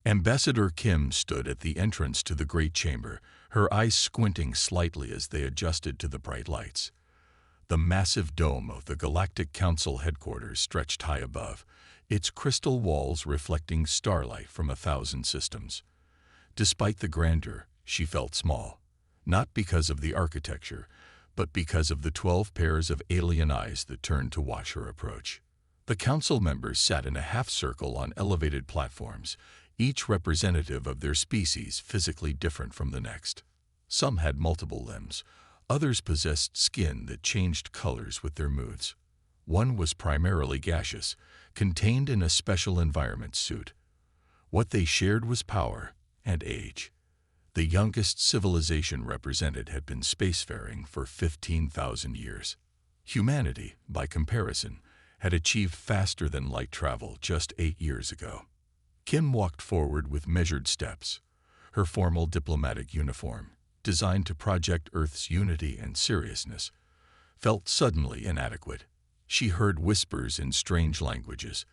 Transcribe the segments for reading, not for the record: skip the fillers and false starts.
Ambassador Kim stood at the entrance to the great chamber, her eyes squinting slightly as they adjusted to the bright lights. The massive dome of the Galactic Council headquarters stretched high above, its crystal walls reflecting starlight from 1,000 systems. Despite the grandeur, she felt small, not because of the architecture, but because of the 12 pairs of alien eyes that turned to watch her approach. The council members sat in a half-circle on elevated platforms, each representative of their species physically different from the next. Some had multiple limbs, others possessed skin that changed colors with their moods. One was primarily gaseous, contained in a special environment suit. What they shared was power and age. The youngest civilization represented had been spacefaring for 15,000 years. Humanity, by comparison, had achieved faster-than-light travel just 8 years ago. Kim walked forward with measured steps. Her formal diplomatic uniform, designed to project Earth's unity and seriousness, felt suddenly inadequate. She heard whispers in strange languages,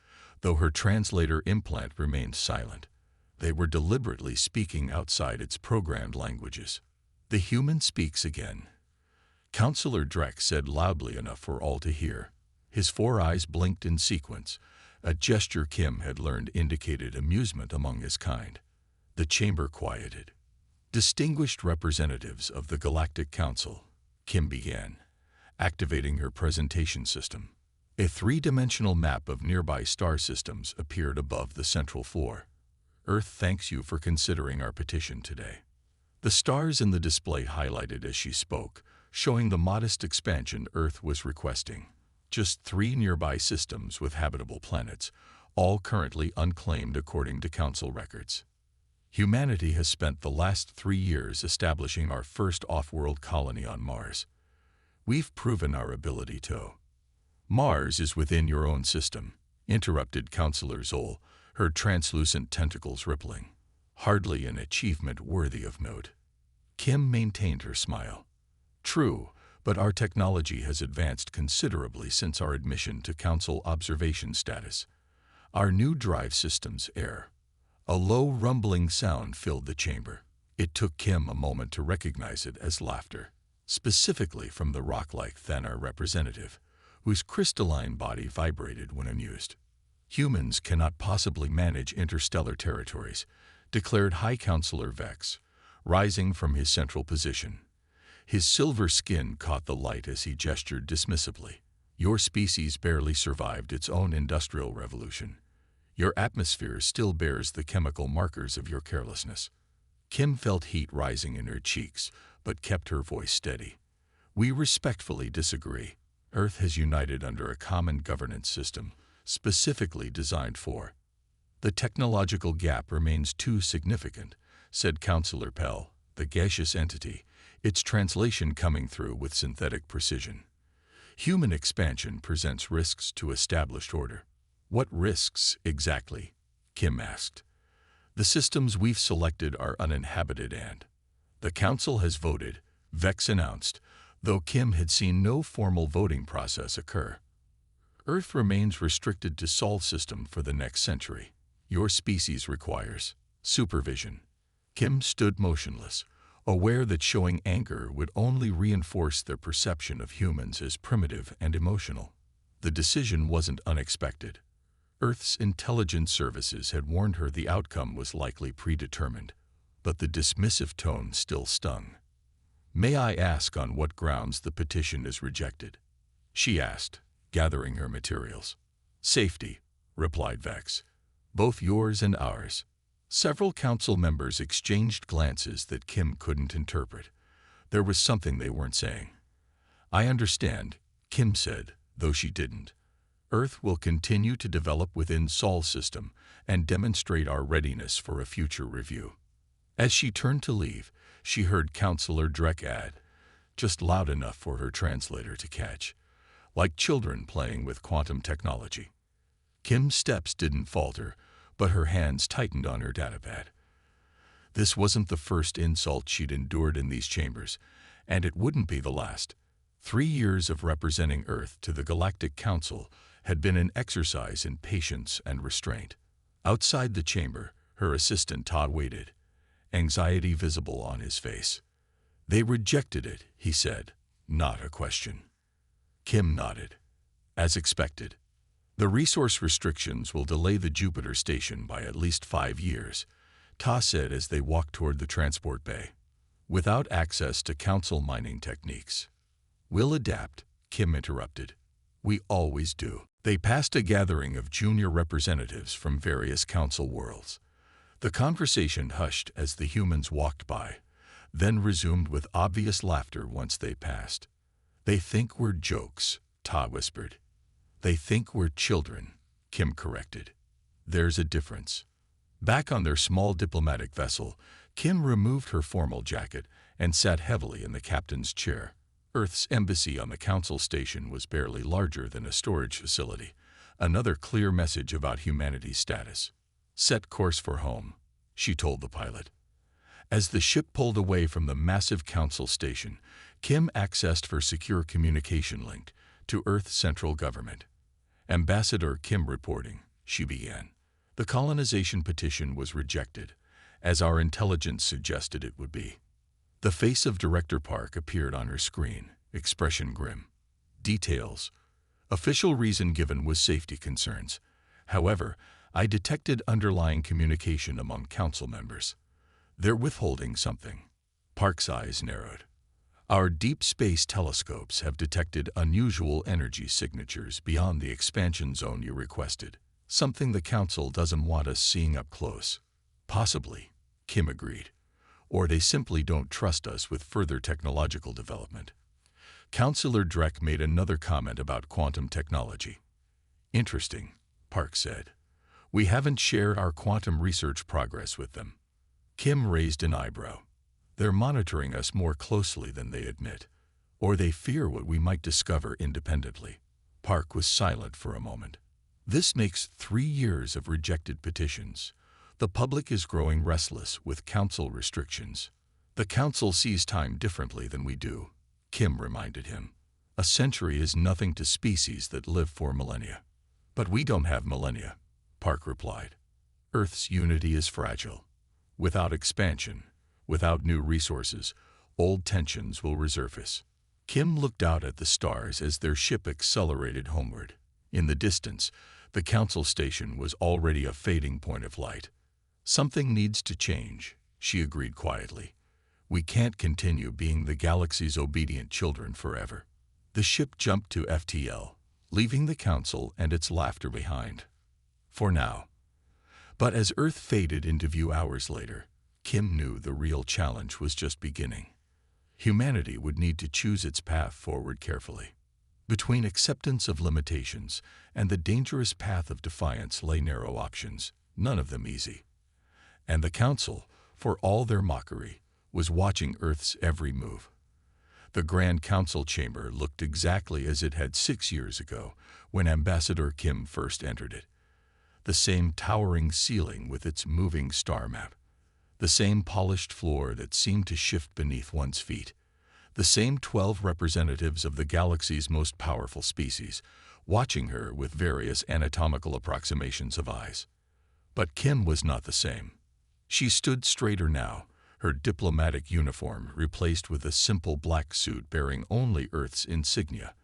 though her translator implant remained silent. They were deliberately speaking outside its programmed languages. "The human speaks again," Counselor Drek said loudly enough for all to hear. His 4 eyes blinked in sequence, a gesture Kim had learned indicated amusement among his kind. The chamber quieted. "Distinguished representatives of the Galactic Council," Kim began, activating her presentation system. A 3-dimensional map of nearby star systems appeared above the central floor. "Earth thanks you for considering our petition today." The stars in the display highlighted as she spoke, showing the modest expansion Earth was requesting. Just 3 nearby systems with habitable planets, all currently unclaimed according to Council records. "Humanity has spent the last 3 years establishing our first off-world colony on Mars. We've proven our ability to—" "Mars is within your own system," interrupted Counselor Zoll, her translucent tentacles rippling. "Hardly an achievement worthy of note." Kim maintained her smile. "True, but our technology has advanced considerably since our admission to Council observation status. Our new drive systems air." A low rumbling sound filled the chamber. It took Kim a moment to recognize it as laughter, specifically from the rock-like Thanar representative, whose crystalline body vibrated when amused. "Humans cannot possibly manage interstellar territories," declared High Counselor Vex, rising from his central position. His silver skin caught the light as he gestured dismissively. "Your species barely survived its own industrial revolution. Your atmosphere still bears the chemical markers of your carelessness." Kim felt heat rising in her cheeks, but kept her voice steady. "We respectfully disagree. Earth has united under a common governance system, specifically designed for—" "The technological gap remains too significant," said Counselor Pell, the gaseous entity, its translation coming through with synthetic precision. "Human expansion presents risks to established order." "What risks, exactly?" Kim asked. "The systems we've selected are uninhabited and—" "The Council has voted," Vex announced, though Kim had seen no formal voting process occur. "Earth remains restricted to Sol system for the next century. Your species requires supervision." Kim stood motionless, aware that showing anger would only reinforce their perception of humans as primitive and emotional. The decision wasn't unexpected. Earth's intelligence services had warned her the outcome was likely predetermined, but the dismissive tone still stung. "May I ask on what grounds the petition is rejected?" she asked, gathering her materials. "Safety," replied Vex. "Both yours and ours." Several council members exchanged glances that Kim couldn't interpret. There was something they weren't saying. "I understand," Kim said, though she didn't. "Earth will continue to develop within Sol system and demonstrate our readiness for a future review." As she turned to leave, she heard Counselor Drek add, just loud enough for her translator to catch, "Like children playing with quantum technology." Kim's steps didn't falter, but her hands tightened on her datapad. This wasn't the first insult she'd endured in these chambers, and it wouldn't be the last. 3 years of representing Earth to the Galactic Council had been an exercise in patience and restraint. Outside the chamber, Her assistant Todd waited, anxiety visible on his face. "They rejected it," he said, not a question. Kim nodded. "As expected. The resource restrictions will delay the Jupiter station by at least 5 years," Ta said as they walked toward the transport bay. "Without access to council mining techniques." "We'll adapt," Kim interrupted. "We always do." They passed a gathering of junior representatives from various council worlds. The conversation hushed as the humans walked by, then resumed with obvious laughter once they passed. "They think we're jokes," Ta whispered. "They think we're children," Kim corrected. "There's a difference." Back on their small diplomatic vessel, Kim removed her formal jacket and sat heavily in the captain's chair. Earth's embassy on the council station was barely larger than a storage facility, another clear message about humanity's status. "Set course for home," she told the pilot. As the ship pulled away from the massive council station, Kim accessed for secure communication link to Earth's central government. "Ambassador Kim reporting," she began. "The colonization petition was rejected, as our intelligence suggested it would be." The face of Director Park appeared on her screen, expression grim. "Details. Official reason given was safety concerns. However, I detected underlying communication among council members. They're withholding something." Park's eyes narrowed. "Our deep space telescopes have detected unusual energy signatures beyond the expansion zone you requested. Something the council doesn't want us seeing up close." "Possibly," Kim agreed. "Or they simply don't trust us with further technological development." Councillor Drek made another comment about quantum technology. "Interesting," Park said. "We haven't shared our quantum research progress with them." Kim raised an eyebrow. "They're monitoring us more closely than they admit. Or they fear what we might discover independently." Park was silent for a moment. "This makes 3 years of rejected petitions. The public is growing restless with council restrictions." "The council sees time differently than we do," Kim reminded him. "A century is nothing to species that live for millennia." "But we don't have millennia," Park replied. "Earth's unity is fragile. Without expansion, without new resources, old tensions will resurface." Kim looked out at the stars as their ship accelerated homeward. In the distance, the council station was already a fading point of light. "Something needs to change," she agreed quietly. "We can't continue being the galaxy's obedient children forever." The ship jumped to FTL, leaving the council and its laughter behind. For now. But as Earth faded into view hours later, Kim knew the real challenge was just beginning. Humanity would need to choose its path forward carefully. Between acceptance of limitations and the dangerous path of defiance lay narrow options, none of them easy. And the Council, for all their mockery, was watching Earth's every move. The Grand Council chamber looked exactly as it had 6 years ago when Ambassador Kim first entered it. The same towering ceiling with its moving star map. The same polished floor that seemed to shift beneath one's feet. The same 12 representatives of the galaxy's most powerful species, watching her with various anatomical approximations of eyes. But Kim was not the same. She stood straighter now, her diplomatic uniform replaced with a simple black suit bearing only Earth's insignia,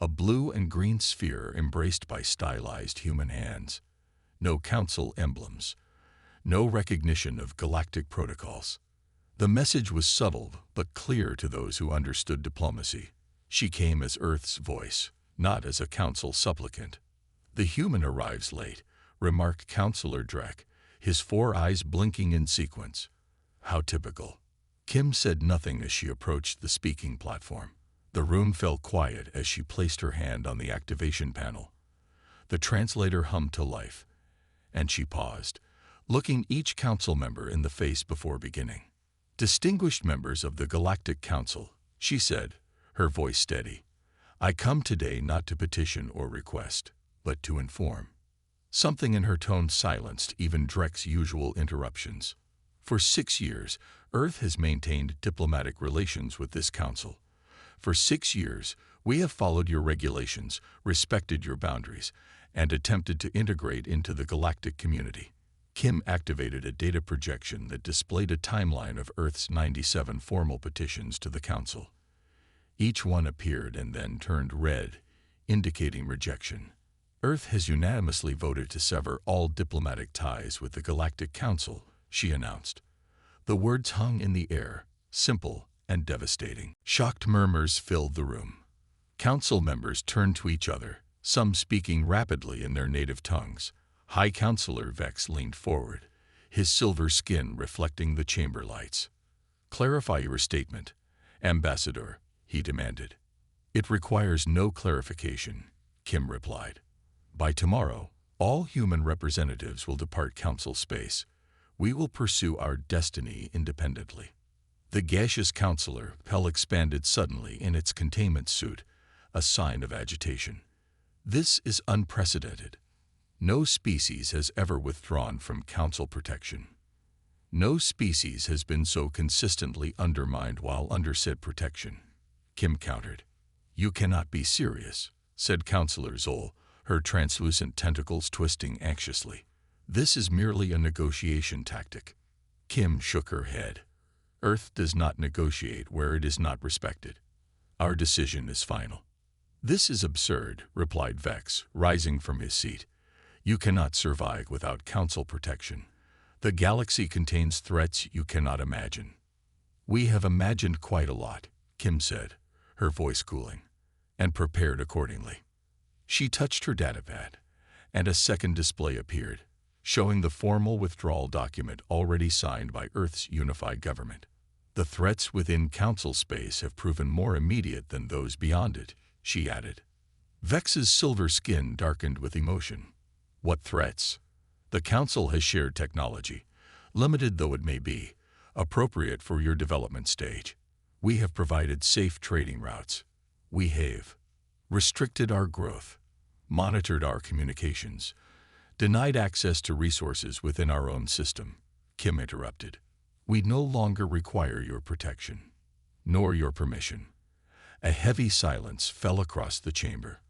a blue and green sphere embraced by stylized human hands. No council emblems. No recognition of galactic protocols. The message was subtle but clear to those who understood diplomacy. She came as Earth's voice, not as a council supplicant. "The human arrives late," remarked Councillor Drek, his 4 eyes blinking in sequence. "How typical." Kim said nothing as she approached the speaking platform. The room fell quiet as she placed her hand on the activation panel. The translator hummed to life, and she paused, looking each council member in the face before beginning. "Distinguished members of the Galactic Council," she said, her voice steady. "I come today not to petition or request, but to inform." Something in her tone silenced even Drek's usual interruptions. For 6 years, Earth has maintained diplomatic relations with this council. For 6 years, we have followed your regulations, respected your boundaries, and attempted to integrate into the galactic community. Kim activated a data projection that displayed a timeline of Earth's 97 formal petitions to the Council. Each one appeared and then turned red, indicating rejection. Earth has unanimously voted to sever all diplomatic ties with the Galactic Council, she announced. The words hung in the air, simple and devastating. Shocked murmurs filled the room. Council members turned to each other, some speaking rapidly in their native tongues. High Counselor Vex leaned forward, his silver skin reflecting the chamber lights. "Clarify your statement, Ambassador," he demanded. "It requires no clarification," Kim replied. "By tomorrow, all human representatives will depart Council space. We will pursue our destiny independently." The gaseous counselor Pell expanded suddenly in its containment suit, a sign of agitation. "This is unprecedented. No species has ever withdrawn from Council protection. No species has been so consistently undermined while under said protection," Kim countered. "You cannot be serious," said Counselor Zoll, her translucent tentacles twisting anxiously. "This is merely a negotiation tactic." Kim shook her head. "Earth does not negotiate where it is not respected. Our decision is final." "This is absurd," replied Vex, rising from his seat. "You cannot survive without Council protection. The galaxy contains threats you cannot imagine." "We have imagined quite a lot," Kim said, her voice cooling, "and prepared accordingly." She touched her datapad, and a second display appeared, showing the formal withdrawal document already signed by Earth's unified government. "The threats within Council space have proven more immediate than those beyond it," she added. Vex's silver skin darkened with emotion. "What threats?" "The Council has shared technology, limited though it may be, appropriate for your development stage. We have provided safe trading routes. We have restricted our growth, monitored our communications, denied access to resources within our own system," Kim interrupted. "We no longer require your protection, nor your permission." A heavy silence fell across the chamber.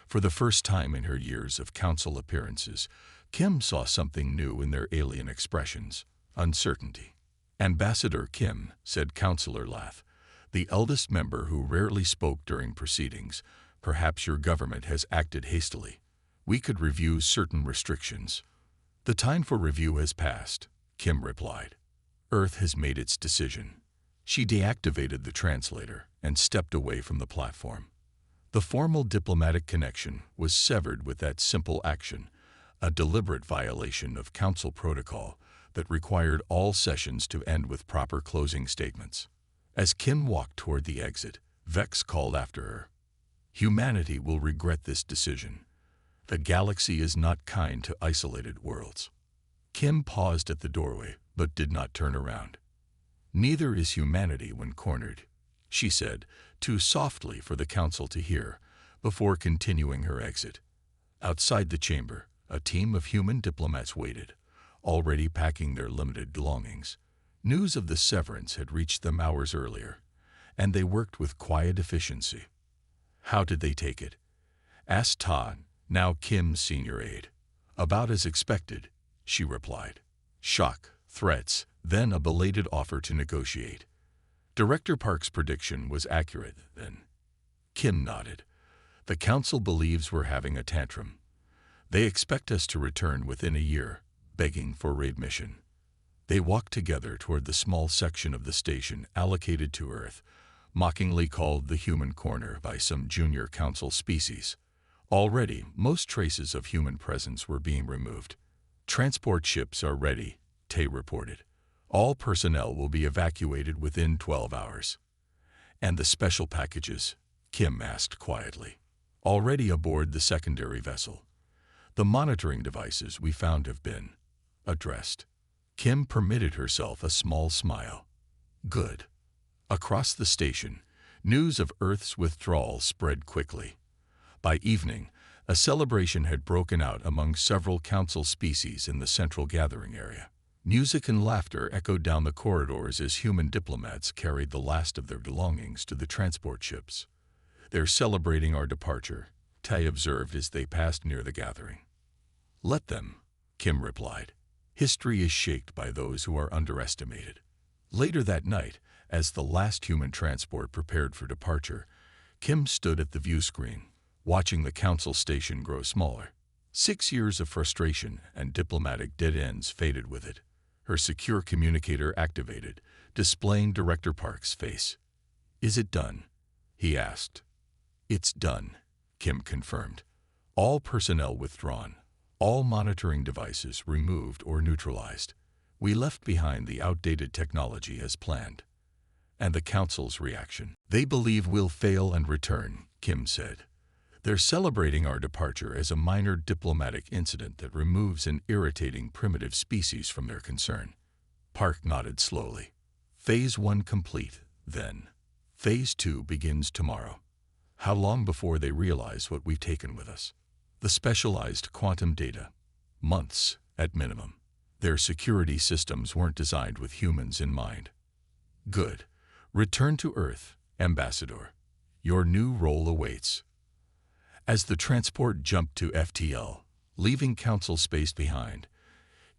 For the first time in her years of Council appearances, Kim saw something new in their alien expressions: uncertainty. "Ambassador Kim," said Counselor Lath, the eldest member who rarely spoke during proceedings, "perhaps your government has acted hastily. We could review certain restrictions." "The time for review has passed," Kim replied. "Earth has made its decision." She deactivated the translator and stepped away from the platform. The formal diplomatic connection was severed with that simple action, a deliberate violation of Council protocol that required all sessions to end with proper closing statements. As Kim walked toward the exit, Vex called after her. "Humanity will regret this decision. The galaxy is not kind to isolated worlds." Kim paused at the doorway, but did not turn around. "Neither is humanity when cornered," she said, too softly for the Council to hear, before continuing her exit. Outside the chamber, a team of human diplomats waited, already packing their limited belongings. News of the severance had reached them hours earlier, and they worked with quiet efficiency. "How did they take it?" asked Todd, now Kim's senior aide. "About as expected," she replied. "Shock, threats, then a belated offer to negotiate." Director Park's prediction was accurate, then. Kim nodded. "The Council believes we're having a tantrum. They expect us to return within a year, begging for readmission." They walked together toward the small section of the station allocated to Earth, mockingly called the Human Corner by some junior Council species. Already, most traces of human presence were being removed. "Transport ships are ready," Tay reported. "All personnel will be evacuated within 12 hours. "And the special packages?" Kim asked quietly. "Already aboard the secondary vessel. The monitoring devices we found have been addressed." Kim permitted herself a small smile. "Good." Across the station, news of Earth's withdrawal spread quickly. By evening, a celebration had broken out among several Council species in the central gathering area. Music and laughter echoed down the corridors as human diplomats carried the last of their belongings to the transport ships. "They're celebrating our departure," Tay observed as they passed near the gathering. "Let them," Kim replied. History is shaped by those who are underestimated. Later that night, as the last human transport prepared for departure, Kim stood at the view screen, watching the council station grow smaller. 6 years of frustration and diplomatic dead ends faded with it. Her secure communicator activated, displaying Director Park's face. "Is it done?" he asked. "It's done," Kim confirmed. "All personnel withdrawn. All monitoring devices removed or neutralized. We left behind the outdated technology as planned." And the Council's reaction. "They believe we'll fail and return," Kim said. "They're celebrating our departure as a minor diplomatic incident that removes an irritating primitive species from their concern." Park nodded slowly. "Phase 1 complete, then. Phase 2 begins tomorrow. How long before they realize what we've taken with us?" "The specialized quantum data. Months, at minimum. Their security systems weren't designed with humans in mind." "Good. Return to Earth, Ambassador. Your new role awaits." As the transport jumped to FTL, leaving Council space behind,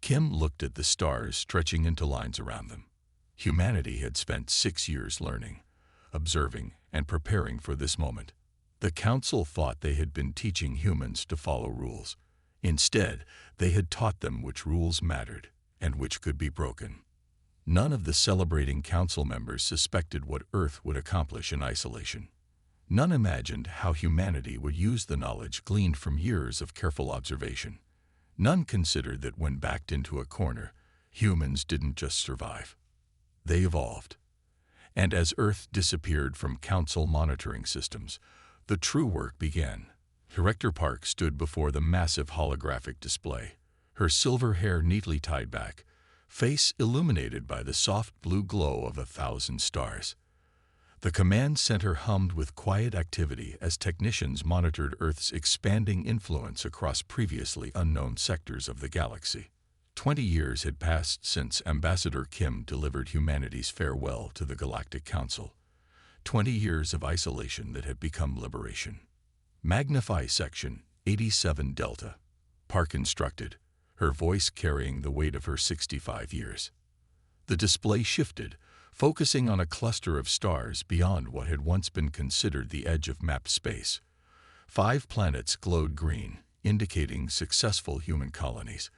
Kim looked at the stars stretching into lines around them. Humanity had spent 6 years learning, observing, and preparing for this moment. The Council thought they had been teaching humans to follow rules. Instead, they had taught them which rules mattered and which could be broken. None of the celebrating Council members suspected what Earth would accomplish in isolation. None imagined how humanity would use the knowledge gleaned from years of careful observation. None considered that when backed into a corner, humans didn't just survive. They evolved. And as Earth disappeared from Council monitoring systems, the true work began. Director Park stood before the massive holographic display, her silver hair neatly tied back, face illuminated by the soft blue glow of 1,000 stars. The command center hummed with quiet activity as technicians monitored Earth's expanding influence across previously unknown sectors of the galaxy. 20 years had passed since Ambassador Kim delivered humanity's farewell to the Galactic Council. 20 years of isolation that had become liberation. "Magnify Section 87 Delta," Park instructed, her voice carrying the weight of her 65 years. The display shifted, focusing on a cluster of stars beyond what had once been considered the edge of mapped space. 5 planets glowed green, indicating successful human colonies.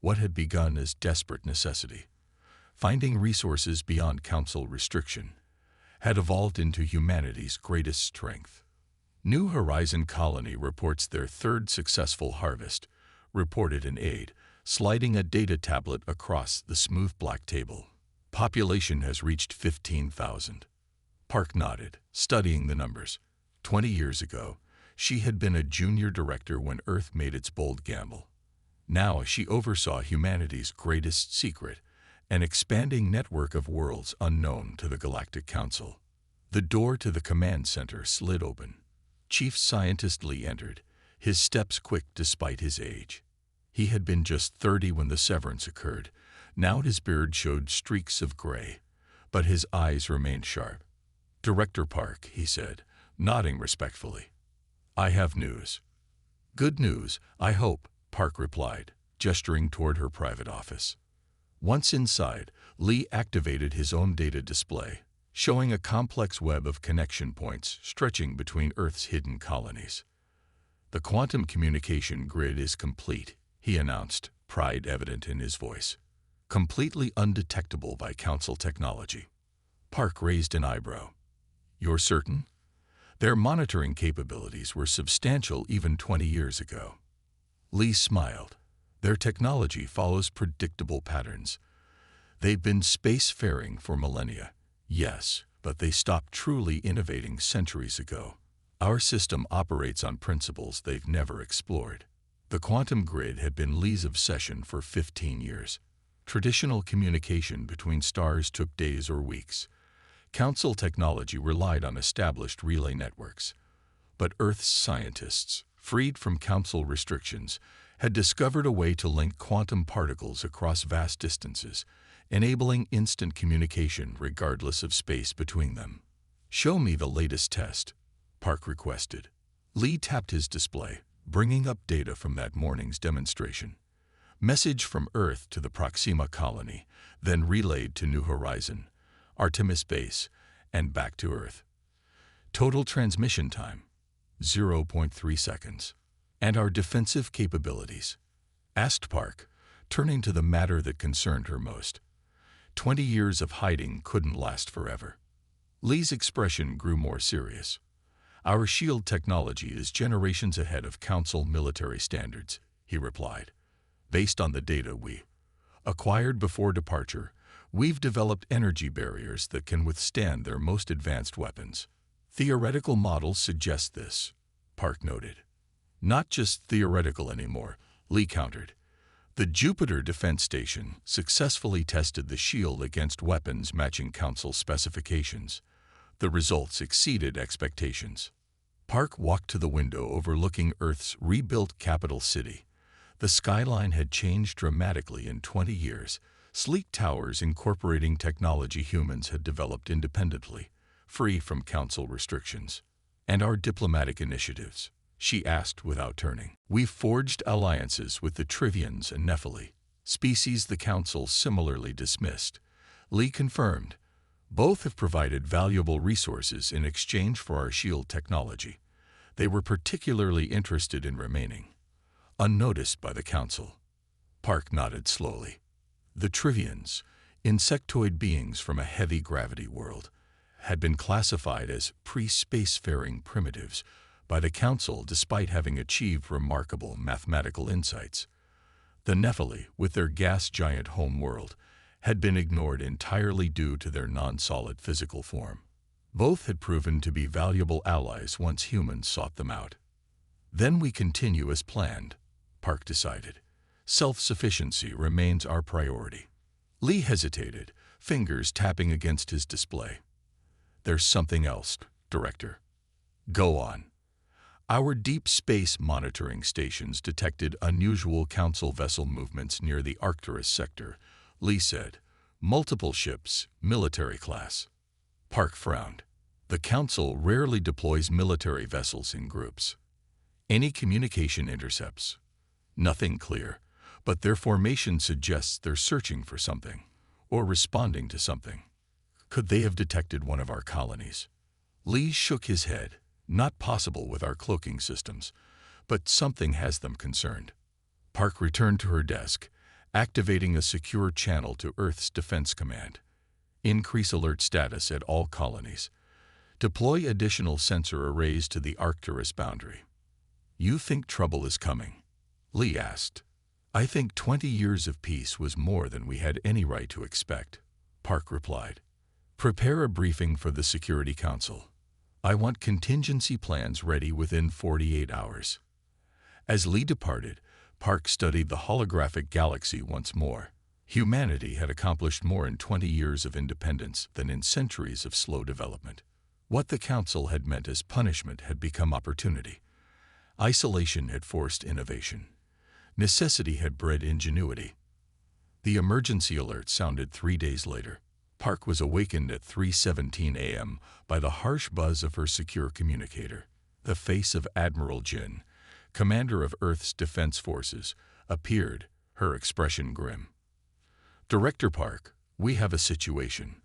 What had begun as desperate necessity, finding resources beyond Council restriction, had evolved into humanity's greatest strength. New Horizon Colony reports their 3rd successful harvest, reported an aide, sliding a data tablet across the smooth black table. "Population has reached 15,000. Park nodded, studying the numbers. 20 years ago, she had been a junior director when Earth made its bold gamble. Now she oversaw humanity's greatest secret, an expanding network of worlds unknown to the Galactic Council. The door to the command center slid open. Chief Scientist Lee entered, his steps quick despite his age. He had been just 30 when the severance occurred. Now his beard showed streaks of gray, but his eyes remained sharp. "Director Park," he said, nodding respectfully. "I have news." "Good news, I hope," Park replied, gesturing toward her private office. Once inside, Lee activated his own data display, showing a complex web of connection points stretching between Earth's hidden colonies. "The quantum communication grid is complete," he announced, pride evident in his voice. "Completely undetectable by Council technology." Park raised an eyebrow. "You're certain?" "Their monitoring capabilities were substantial even 20 years ago." Lee smiled. "Their technology follows predictable patterns. They've been spacefaring for millennia, yes, but they stopped truly innovating centuries ago. Our system operates on principles they've never explored." The quantum grid had been Lee's obsession for 15 years. Traditional communication between stars took days or weeks. Council technology relied on established relay networks. But Earth's scientists, freed from Council restrictions, had discovered a way to link quantum particles across vast distances, enabling instant communication regardless of space between them. "Show me the latest test," Park requested. Lee tapped his display, bringing up data from that morning's demonstration. Message from Earth to the Proxima colony, then relayed to New Horizon, Artemis Base, and back to Earth. Total transmission time, 0.3 seconds. And our defensive capabilities? Asked Park, turning to the matter that concerned her most. 20 years of hiding couldn't last forever. Lee's expression grew more serious. Our shield technology is generations ahead of Council military standards, he replied. Based on the data we acquired before departure, we've developed energy barriers that can withstand their most advanced weapons. Theoretical models suggest this, Park noted. Not just theoretical anymore, Lee countered. The Jupiter Defense Station successfully tested the shield against weapons matching Council specifications. The results exceeded expectations. Park walked to the window overlooking Earth's rebuilt capital city. The skyline had changed dramatically in 20 years, sleek towers incorporating technology humans had developed independently, free from Council restrictions. And our diplomatic initiatives? She asked without turning. We've forged alliances with the Trivians and Nephili, species the Council similarly dismissed. Lee confirmed. Both have provided valuable resources in exchange for our shield technology. They were particularly interested in remaining unnoticed by the Council. Park nodded slowly. The Trivians, insectoid beings from a heavy gravity world, had been classified as pre-spacefaring primitives by the Council despite having achieved remarkable mathematical insights. The Nephili, with their gas giant home world, had been ignored entirely due to their non-solid physical form. Both had proven to be valuable allies once humans sought them out. Then we continue as planned, Park decided. Self-sufficiency remains our priority. Lee hesitated, fingers tapping against his display. There's something else, Director. Go on. Our deep space monitoring stations detected unusual Council vessel movements near the Arcturus sector, Lee said. Multiple ships, military class. Park frowned. The Council rarely deploys military vessels in groups. Any communication intercepts? Nothing clear, but their formation suggests they're searching for something, or responding to something. Could they have detected one of our colonies? Lee shook his head. Not possible with our cloaking systems, but something has them concerned. Park returned to her desk, activating a secure channel to Earth's Defense Command. Increase alert status at all colonies. Deploy additional sensor arrays to the Arcturus boundary. You think trouble is coming? Lee asked. I think 20 years of peace was more than we had any right to expect, Park replied. Prepare a briefing for the Security Council. I want contingency plans ready within 48 hours. As Lee departed, Park studied the holographic galaxy once more. Humanity had accomplished more in 20 years of independence than in centuries of slow development. What the Council had meant as punishment had become opportunity. Isolation had forced innovation. Necessity had bred ingenuity. The emergency alert sounded 3 days later. Park was awakened at 3:17 a.m. by the harsh buzz of her secure communicator. The face of Admiral Jin, commander of Earth's Defense Forces, appeared, her expression grim. Director Park, we have a situation.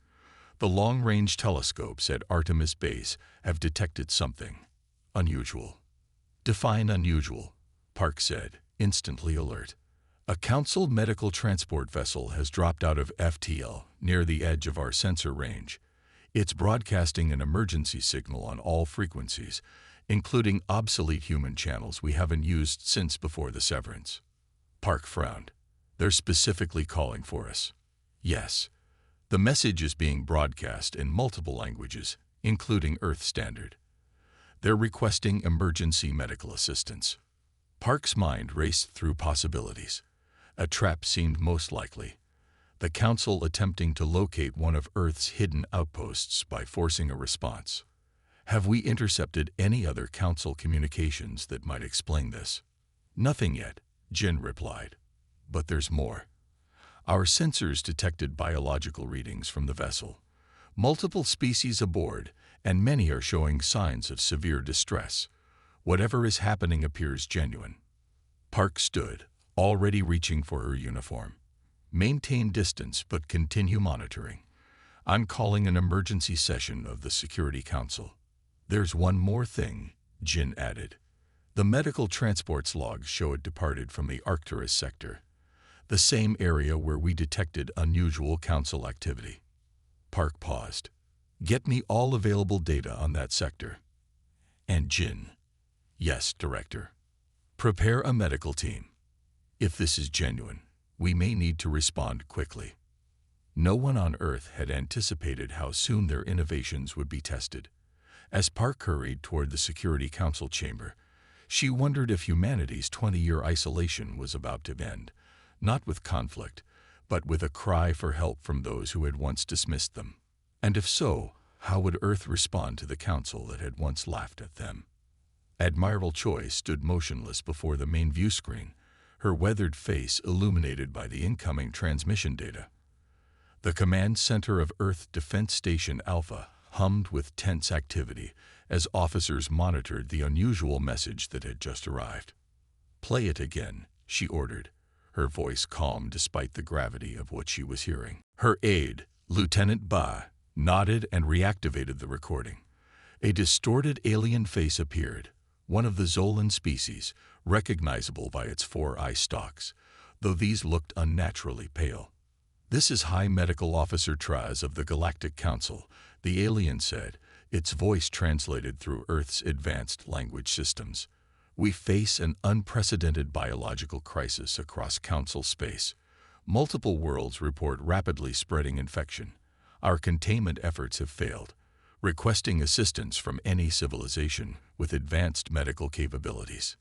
The long-range telescopes at Artemis Base have detected something unusual. Define unusual, Park said, instantly alert. A Council medical transport vessel has dropped out of FTL near the edge of our sensor range. It's broadcasting an emergency signal on all frequencies, including obsolete human channels we haven't used since before the severance. Park frowned. They're specifically calling for us. Yes. The message is being broadcast in multiple languages, including Earth Standard. They're requesting emergency medical assistance. Park's mind raced through possibilities. A trap seemed most likely. The Council attempting to locate one of Earth's hidden outposts by forcing a response. Have we intercepted any other Council communications that might explain this? Nothing yet, Jin replied. But there's more. Our sensors detected biological readings from the vessel. Multiple species aboard, and many are showing signs of severe distress. Whatever is happening appears genuine. Park stood, already reaching for her uniform. Maintain distance but continue monitoring. I'm calling an emergency session of the Security Council. There's one more thing, Jin added. The medical transports logs show it departed from the Arcturus sector, the same area where we detected unusual council activity. Park paused. Get me all available data on that sector. And Jin. Yes, Director. Prepare a medical team. If this is genuine, we may need to respond quickly. No one on Earth had anticipated how soon their innovations would be tested. As Park hurried toward the Security Council chamber, she wondered if humanity's 20-year isolation was about to end, not with conflict, but with a cry for help from those who had once dismissed them. And if so, how would Earth respond to the Council that had once laughed at them? Admiral Choi stood motionless before the main view screen, her weathered face illuminated by the incoming transmission data. The command center of Earth Defense Station Alpha hummed with tense activity as officers monitored the unusual message that had just arrived. Play it again, she ordered, her voice calm despite the gravity of what she was hearing. Her aide, Lieutenant Ba, nodded and reactivated the recording. A distorted alien face appeared, one of the Zolan species, recognizable by its 4 eye stalks, though these looked unnaturally pale. This is High Medical Officer Traz of the Galactic Council, the alien said, its voice translated through Earth's advanced language systems. We face an unprecedented biological crisis across Council space. Multiple worlds report rapidly spreading infection. Our containment efforts have failed, requesting assistance from any civilization with advanced medical capabilities.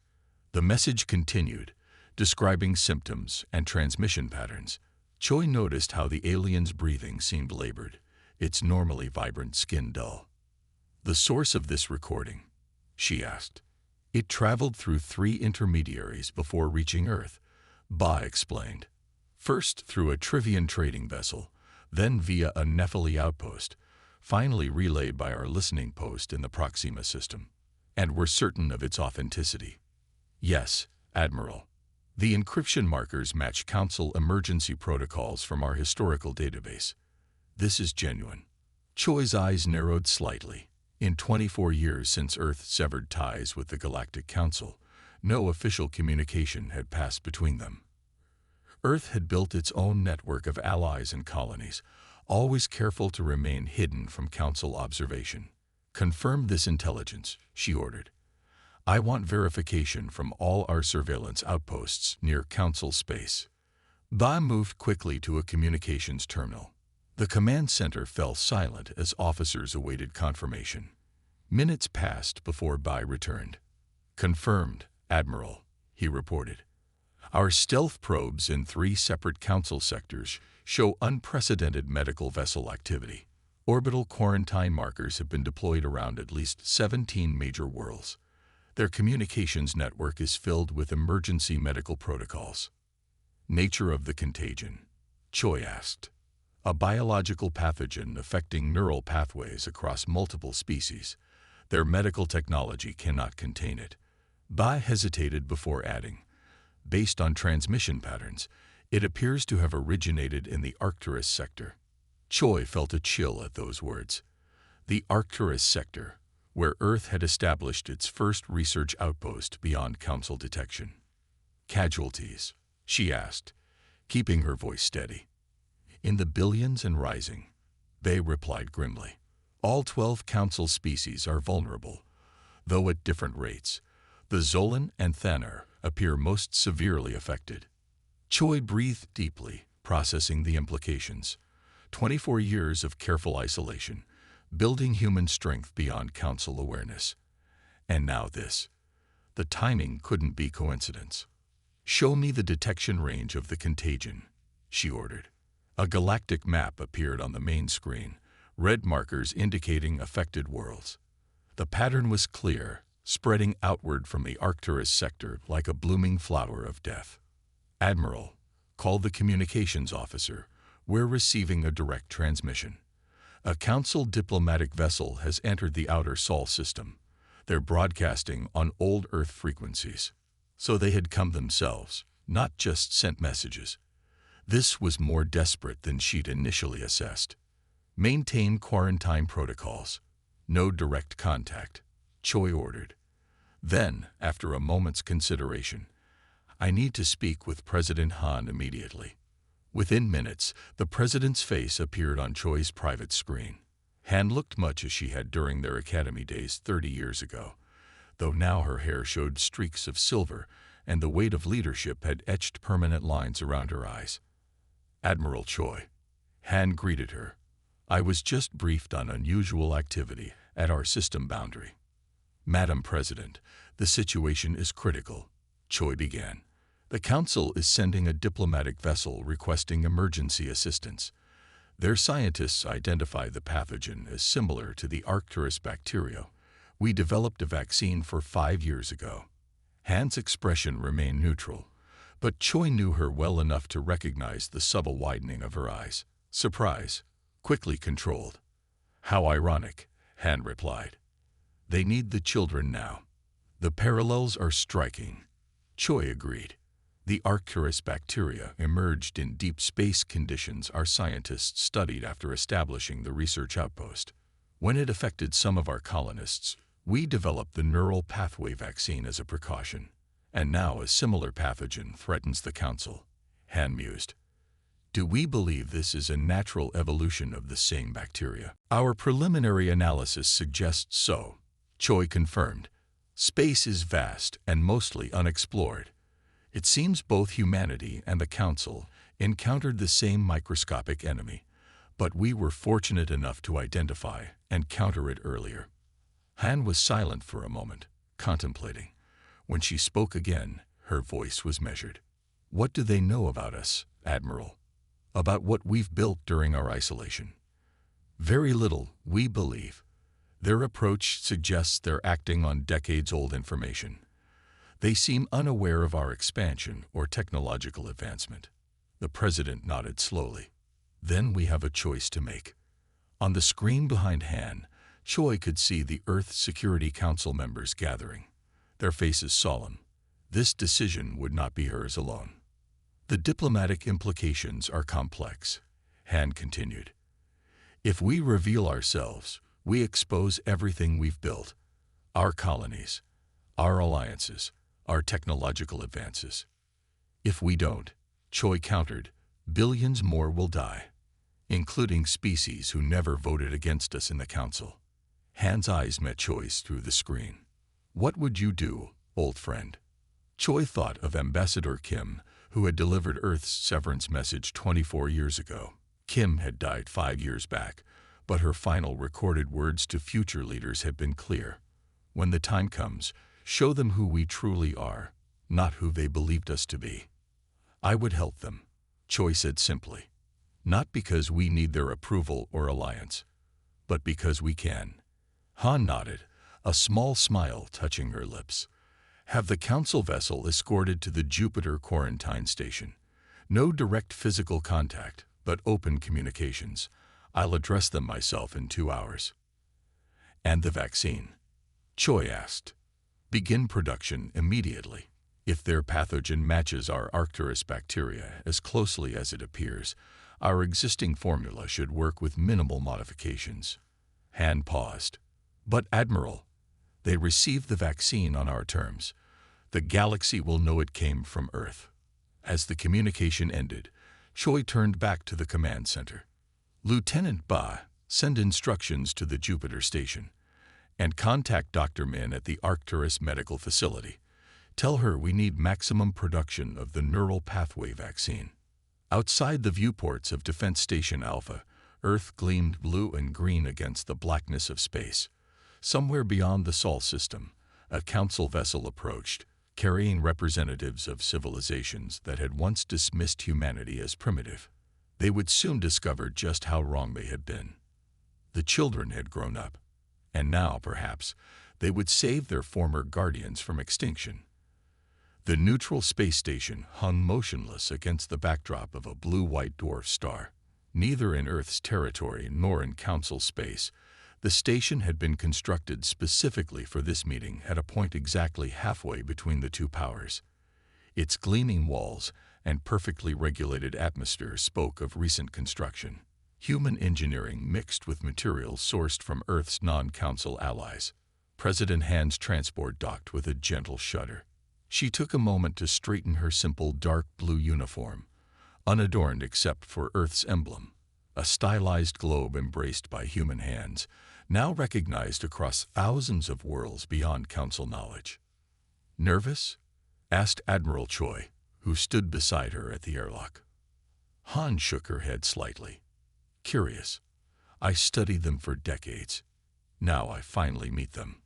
The message continued, describing symptoms and transmission patterns. Choi noticed how the alien's breathing seemed labored, its normally vibrant skin dull. The source of this recording? She asked. It traveled through 3 intermediaries before reaching Earth, Ba explained. First through a Trivian trading vessel, then via a Nephili outpost, finally relayed by our listening post in the Proxima system. And we're certain of its authenticity. Yes, Admiral. The encryption markers match Council emergency protocols from our historical database. This is genuine. Choi's eyes narrowed slightly. In 24 years since Earth severed ties with the Galactic Council, no official communication had passed between them. Earth had built its own network of allies and colonies, always careful to remain hidden from Council observation. Confirm this intelligence, she ordered. I want verification from all our surveillance outposts near Council space. Ba moved quickly to a communications terminal. The command center fell silent as officers awaited confirmation. Minutes passed before Ba returned. Confirmed, Admiral, he reported. Our stealth probes in 3 separate Council sectors show unprecedented medical vessel activity. Orbital quarantine markers have been deployed around at least 17 major worlds. Their communications network is filled with emergency medical protocols. Nature of the contagion? Choi asked. A biological pathogen affecting neural pathways across multiple species. Their medical technology cannot contain it. Ba hesitated before adding. Based on transmission patterns, it appears to have originated in the Arcturus sector. Choi felt a chill at those words. The Arcturus sector, where Earth had established its first research outpost beyond Council detection. Casualties? She asked, keeping her voice steady. In the billions and rising, Bae replied grimly. All 12 Council species are vulnerable, though at different rates. The Zolan and Thanar appear most severely affected. Choi breathed deeply, processing the implications. 24 years of careful isolation, building human strength beyond Council awareness. And now this. The timing couldn't be coincidence. Show me the detection range of the contagion, she ordered. A galactic map appeared on the main screen, red markers indicating affected worlds. The pattern was clear, spreading outward from the Arcturus sector like a blooming flower of death. Admiral, called the communications officer. We're receiving a direct transmission. A Council diplomatic vessel has entered the outer Sol system. They're broadcasting on old Earth frequencies. So they had come themselves, not just sent messages. This was more desperate than she'd initially assessed. Maintain quarantine protocols. No direct contact, Choi ordered. Then, after a moment's consideration, I need to speak with President Han immediately. Within minutes, the president's face appeared on Choi's private screen. Han looked much as she had during their academy days 30 years ago, though now her hair showed streaks of silver and the weight of leadership had etched permanent lines around her eyes. Admiral Choi. Han greeted her. I was just briefed on unusual activity at our system boundary. Madam President, the situation is critical, Choi began. The Council is sending a diplomatic vessel requesting emergency assistance. Their scientists identify the pathogen as similar to the Arcturus bacteria we developed a vaccine for 5 years ago. Han's expression remained neutral, but Choi knew her well enough to recognize the subtle widening of her eyes. Surprise, quickly controlled. How ironic, Han replied. They need the children now. The parallels are striking. Choi agreed. The Arcturus bacteria emerged in deep space conditions our scientists studied after establishing the research outpost. When it affected some of our colonists, we developed the neural pathway vaccine as a precaution. And now a similar pathogen threatens the Council, Han mused. Do we believe this is a natural evolution of the same bacteria? Our preliminary analysis suggests so, Choi confirmed. Space is vast and mostly unexplored. It seems both humanity and the Council encountered the same microscopic enemy, but we were fortunate enough to identify and counter it earlier. Han was silent for a moment, contemplating. When she spoke again, her voice was measured. What do they know about us, Admiral? About what we've built during our isolation? Very little, we believe. Their approach suggests they're acting on decades-old information. They seem unaware of our expansion or technological advancement. The president nodded slowly. Then we have a choice to make. On the screen behind Han, Choi could see the Earth Security Council members gathering, their faces solemn. This decision would not be hers alone. The diplomatic implications are complex, Han continued. If we reveal ourselves, we expose everything we've built, our colonies, our alliances, our technological advances. If we don't, Choi countered, billions more will die, including species who never voted against us in the Council. Han's eyes met Choi's through the screen. What would you do, old friend? Choi thought of Ambassador Kim, who had delivered Earth's severance message 24 years ago. Kim had died 5 years back, but her final recorded words to future leaders had been clear. When the time comes, show them who we truly are, not who they believed us to be. I would help them, Choi said simply. Not because we need their approval or alliance, but because we can. Han nodded, a small smile touching her lips. Have the Council vessel escorted to the Jupiter quarantine station. No direct physical contact, but open communications. I'll address them myself in 2 hours. And the vaccine? Choi asked. Begin production immediately. If their pathogen matches our Arcturus bacteria as closely as it appears, our existing formula should work with minimal modifications. Han paused. But Admiral, they received the vaccine on our terms. The galaxy will know it came from Earth. As the communication ended, Choi turned back to the command center. Lieutenant Ba, send instructions to the Jupiter station and contact Dr. Min at the Arcturus Medical Facility. Tell her we need maximum production of the neural pathway vaccine. Outside the viewports of Defense Station Alpha, Earth gleamed blue and green against the blackness of space. Somewhere beyond the Sol system, a Council vessel approached, carrying representatives of civilizations that had once dismissed humanity as primitive. They would soon discover just how wrong they had been. The children had grown up, and now, perhaps, they would save their former guardians from extinction. The neutral space station hung motionless against the backdrop of a blue-white dwarf star. Neither in Earth's territory nor in Council space, the station had been constructed specifically for this meeting at a point exactly halfway between the two powers. Its gleaming walls and perfectly regulated atmosphere spoke of recent construction. Human engineering mixed with materials sourced from Earth's non-Council allies. President Han's transport docked with a gentle shudder. She took a moment to straighten her simple dark blue uniform, unadorned except for Earth's emblem, a stylized globe embraced by human hands, now recognized across thousands of worlds beyond Council knowledge. "Nervous?" asked Admiral Choi, who stood beside her at the airlock. Han shook her head slightly. "Curious. I studied them for decades. Now I finally meet them."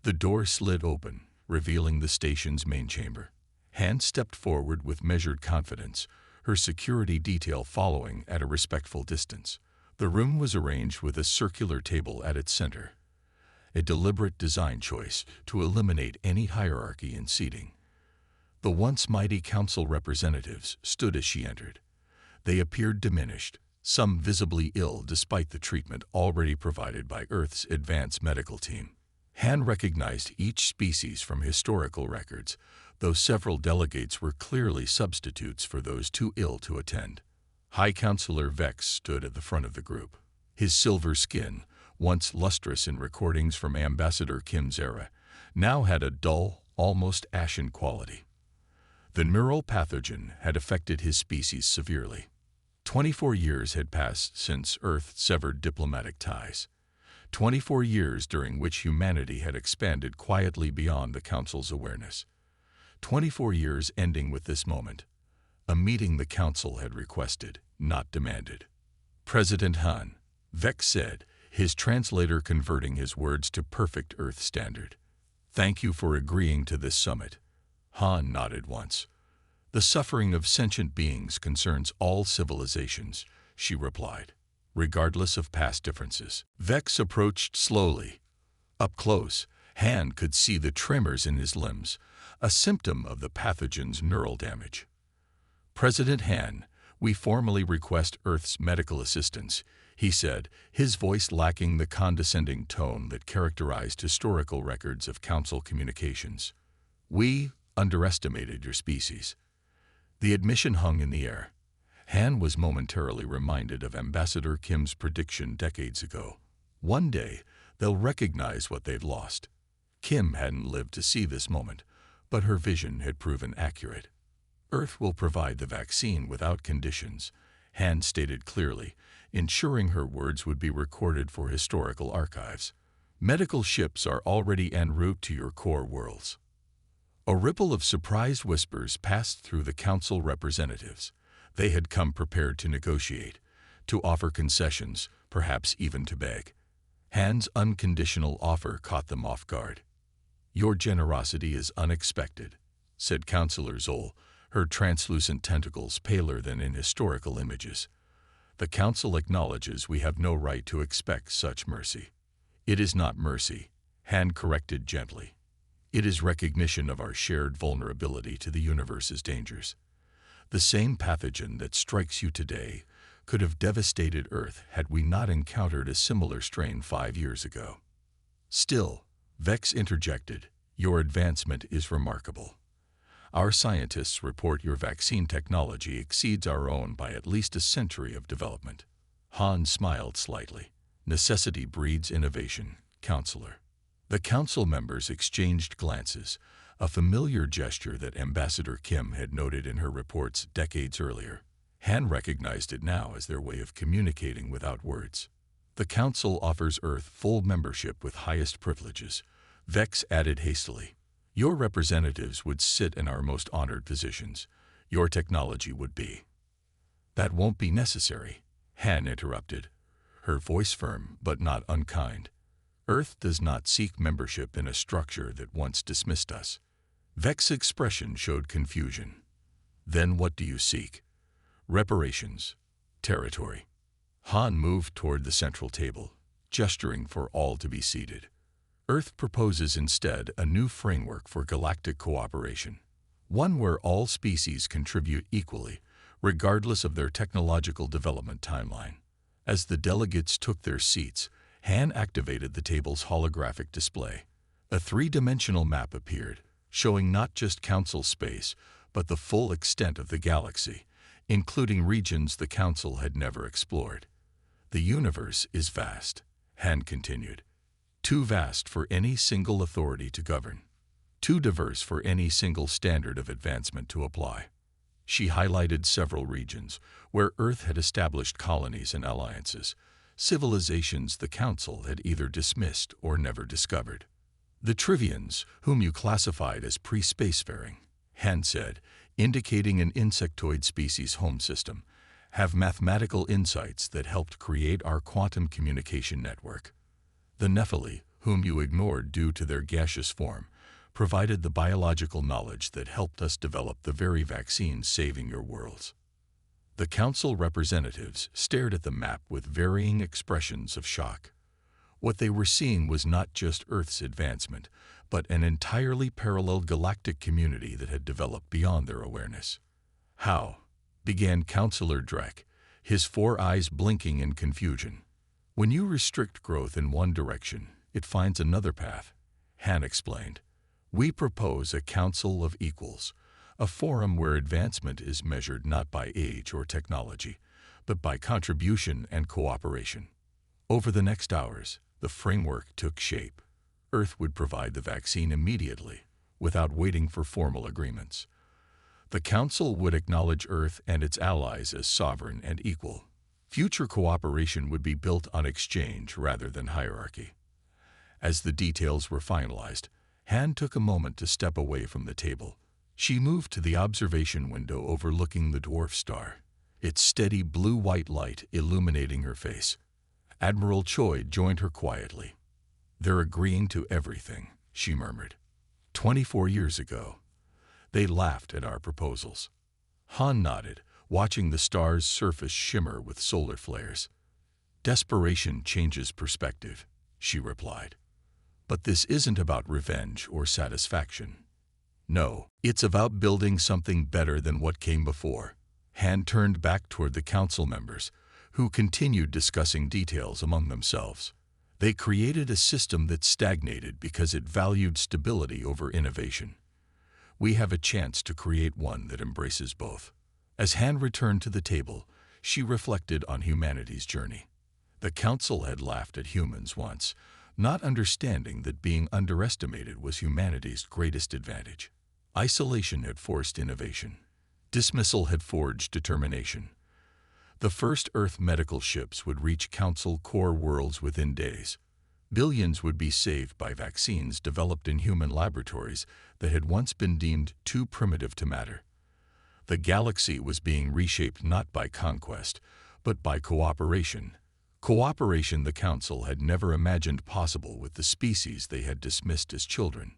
The door slid open, revealing the station's main chamber. Han stepped forward with measured confidence, her security detail following at a respectful distance. The room was arranged with a circular table at its center, a deliberate design choice to eliminate any hierarchy in seating. The once mighty Council representatives stood as she entered. They appeared diminished, some visibly ill despite the treatment already provided by Earth's advanced medical team. Han recognized each species from historical records, though several delegates were clearly substitutes for those too ill to attend. High Counselor Vex stood at the front of the group. His silver skin, once lustrous in recordings from Ambassador Kim's era, now had a dull, almost ashen quality. The neural pathogen had affected his species severely. 24 years had passed since Earth severed diplomatic ties. 24 years during which humanity had expanded quietly beyond the Council's awareness. 24 years ending with this moment, a meeting the Council had requested, not demanded. "President Han," Vex said, his translator converting his words to perfect Earth standard. "Thank you for agreeing to this summit." Han nodded once. "The suffering of sentient beings concerns all civilizations," she replied, regardless of past differences. Vex approached slowly. Up close, Han could see the tremors in his limbs, a symptom of the pathogen's neural damage. "President Han, we formally request Earth's medical assistance," he said, his voice lacking the condescending tone that characterized historical records of Council communications. "We underestimated your species." The admission hung in the air. Han was momentarily reminded of Ambassador Kim's prediction decades ago. One day, they'll recognize what they've lost. Kim hadn't lived to see this moment, but her vision had proven accurate. "Earth will provide the vaccine without conditions," Han stated clearly, ensuring her words would be recorded for historical archives. "Medical ships are already en route to your core worlds." A ripple of surprised whispers passed through the Council representatives. They had come prepared to negotiate, to offer concessions, perhaps even to beg. Han's unconditional offer caught them off guard. "Your generosity is unexpected," said Counselor Zoll, her translucent tentacles paler than in historical images. "The Council acknowledges we have no right to expect such mercy." "It is not mercy," Han corrected gently. "It is recognition of our shared vulnerability to the universe's dangers. The same pathogen that strikes you today could have devastated Earth had we not encountered a similar strain 5 years ago." "Still," Vex interjected, "your advancement is remarkable. Our scientists report your vaccine technology exceeds our own by at least a century of development." Han smiled slightly. "Necessity breeds innovation, Counselor." The Council members exchanged glances, a familiar gesture that Ambassador Kim had noted in her reports decades earlier. Han recognized it now as their way of communicating without words. "The Council offers Earth full membership with highest privileges," Vex added hastily. "Your representatives would sit in our most honored positions. Your technology would be." "That won't be necessary," Han interrupted, her voice firm but not unkind. "Earth does not seek membership in a structure that once dismissed us." Vex's expression showed confusion. "Then what do you seek?" "Reparations. Territory." Han moved toward the central table, gesturing for all to be seated. "Earth proposes instead a new framework for galactic cooperation, one where all species contribute equally, regardless of their technological development timeline." As the delegates took their seats, Han activated the table's holographic display. A 3-dimensional map appeared, showing not just Council space, but the full extent of the galaxy, including regions the Council had never explored. The universe is vast, Han continued. Too vast for any single authority to govern. Too diverse for any single standard of advancement to apply. She highlighted several regions where Earth had established colonies and alliances, civilizations the Council had either dismissed or never discovered. The Trivians, whom you classified as pre-spacefaring, Han said, indicating an insectoid species home system, have mathematical insights that helped create our quantum communication network. The Nephili, whom you ignored due to their gaseous form, provided the biological knowledge that helped us develop the very vaccines saving your worlds. The Council representatives stared at the map with varying expressions of shock. What they were seeing was not just Earth's advancement, but an entirely parallel galactic community that had developed beyond their awareness. How? Began Councillor Drek, his 4 eyes blinking in confusion. When you restrict growth in one direction, it finds another path, Han explained. We propose a council of equals, a forum where advancement is measured not by age or technology, but by contribution and cooperation. Over the next hours, the framework took shape. Earth would provide the vaccine immediately, without waiting for formal agreements. The Council would acknowledge Earth and its allies as sovereign and equal. Future cooperation would be built on exchange rather than hierarchy. As the details were finalized, Han took a moment to step away from the table. She moved to the observation window overlooking the dwarf star, its steady blue-white light illuminating her face. Admiral Choi joined her quietly. They're agreeing to everything, she murmured. 24 years ago. They laughed at our proposals. Han nodded, watching the star's surface shimmer with solar flares. Desperation changes perspective, she replied. But this isn't about revenge or satisfaction. No, it's about building something better than what came before. Han turned back toward the Council members, who continued discussing details among themselves. They created a system that stagnated because it valued stability over innovation. We have a chance to create one that embraces both. As Han returned to the table, she reflected on humanity's journey. The Council had laughed at humans once, not understanding that being underestimated was humanity's greatest advantage. Isolation had forced innovation. Dismissal had forged determination. The first Earth medical ships would reach Council core worlds within days. Billions would be saved by vaccines developed in human laboratories that had once been deemed too primitive to matter. The galaxy was being reshaped not by conquest, but by cooperation. Cooperation the Council had never imagined possible with the species they had dismissed as children.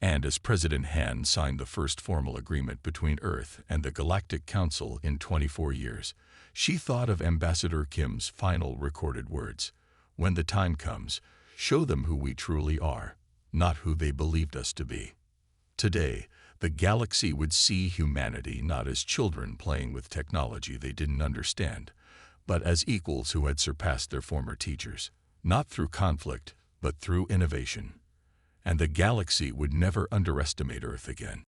And as President Han signed the first formal agreement between Earth and the Galactic Council in 24 years, she thought of Ambassador Kim's final recorded words. When the time comes, show them who we truly are, not who they believed us to be. Today, the galaxy would see humanity not as children playing with technology they didn't understand, but as equals who had surpassed their former teachers, not through conflict, but through innovation. And the galaxy would never underestimate Earth again.